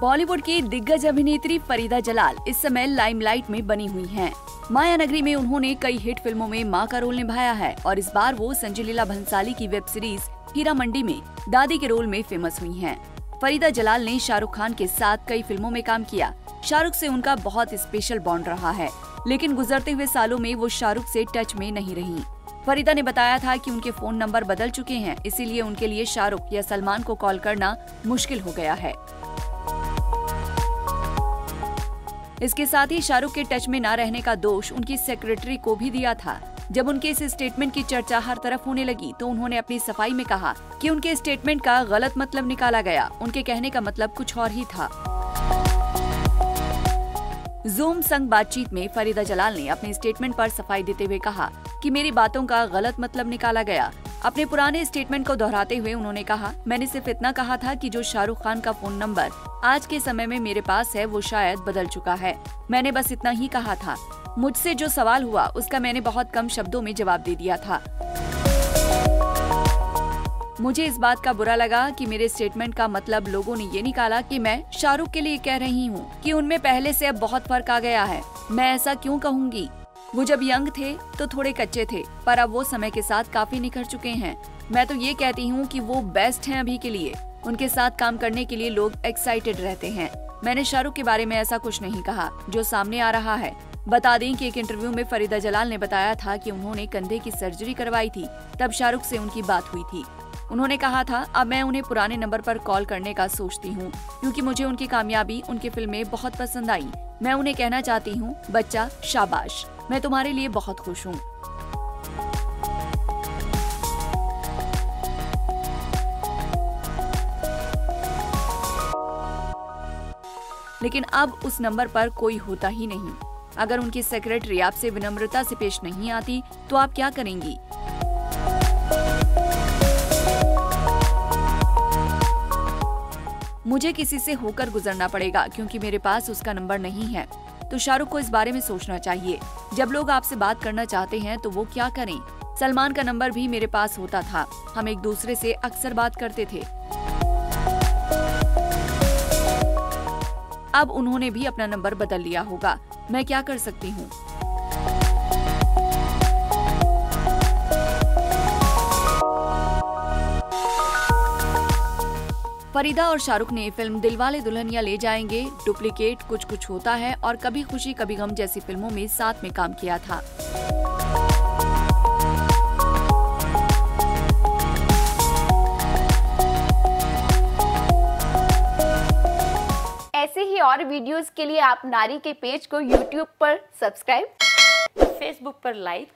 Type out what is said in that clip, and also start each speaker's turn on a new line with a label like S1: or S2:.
S1: बॉलीवुड की दिग्गज अभिनेत्री फरीदा जलाल इस समय लाइमलाइट में बनी हुई हैं। मायानगरी में उन्होंने कई हिट फिल्मों में मां का रोल निभाया है और इस बार वो संजय लीला भंसाली की वेब सीरीज हीरा मंडी में दादी के रोल में फेमस हुई हैं। फरीदा जलाल ने शाहरुख खान के साथ कई फिल्मों में काम किया। शाहरुख से उनका बहुत स्पेशल बॉन्ड रहा है, लेकिन गुजरते हुए सालों में वो शाहरुख से टच में नहीं रही। फरीदा ने बताया था कि उनके फोन नंबर बदल चुके हैं, इसीलिए उनके लिए शाहरुख या सलमान को कॉल करना मुश्किल हो गया है। इसके साथ ही शाहरुख के टच में न रहने का दोष उनकी सेक्रेटरी को भी दिया था। जब उनके इस स्टेटमेंट की चर्चा हर तरफ होने लगी तो उन्होंने अपनी सफाई में कहा कि उनके स्टेटमेंट का गलत मतलब निकाला गया। उनके कहने का मतलब कुछ और ही था। जूम संग बातचीत में फरीदा जलाल ने अपने स्टेटमेंट पर सफाई देते हुए कहा कि मेरी बातों का गलत मतलब निकाला गया। अपने पुराने स्टेटमेंट को दोहराते हुए उन्होंने कहा, मैंने सिर्फ इतना कहा था कि जो शाहरुख खान का फोन नंबर आज के समय में मेरे पास है वो शायद बदल चुका है। मैंने बस इतना ही कहा था। मुझसे जो सवाल हुआ उसका मैंने बहुत कम शब्दों में जवाब दे दिया था। मुझे इस बात का बुरा लगा कि मेरे स्टेटमेंट का मतलब लोगों ने ये निकाला कि मैं शाहरुख के लिए कह रही हूँ कि उनमें पहले से अब बहुत फर्क आ गया है। मैं ऐसा क्यों कहूँगी? वो जब यंग थे तो थोड़े कच्चे थे, पर अब वो समय के साथ काफी निखर चुके हैं। मैं तो ये कहती हूँ कि वो बेस्ट हैं अभी के लिए। उनके साथ काम करने के लिए लोग एक्साइटेड रहते हैं। मैंने शाहरुख के बारे में ऐसा कुछ नहीं कहा जो सामने आ रहा है। बता दें कि एक इंटरव्यू में फरीदा जलाल ने बताया था कि उन्होंने कंधे की सर्जरी करवाई थी, तब शाहरुख से उनकी बात हुई थी। उन्होंने कहा था, अब मैं उन्हें पुराने नंबर पर कॉल करने का सोचती हूँ क्योंकि मुझे उनकी कामयाबी, उनकी फिल्में बहुत पसंद आई। मैं उन्हें कहना चाहती हूँ, बच्चा शाबाश, मैं तुम्हारे लिए बहुत खुश हूँ। लेकिन अब उस नंबर पर कोई होता ही नहीं। अगर उनकी सेक्रेटरी आपसे विनम्रता से पेश नहीं आती तो आप क्या करेंगी? मुझे किसी से होकर गुजरना पड़ेगा क्योंकि मेरे पास उसका नंबर नहीं है। तो शाहरुख को इस बारे में सोचना चाहिए। जब लोग आपसे बात करना चाहते हैं तो वो क्या करें? सलमान का नंबर भी मेरे पास होता था। हम एक दूसरे से अक्सर बात करते थे। अब उन्होंने भी अपना नंबर बदल लिया होगा। मैं क्या कर सकती हूँ? फरीदा और शाहरुख ने फिल्म दिलवाले दुल्हनिया ले जाएंगे, डुप्लीकेट, कुछ कुछ होता है और कभी खुशी कभी गम जैसी फिल्मों में साथ में काम किया था।
S2: ऐसे ही और वीडियोस के लिए आप नारी के पेज को YouTube पर सब्सक्राइब,
S3: फेसबुक पर लाइक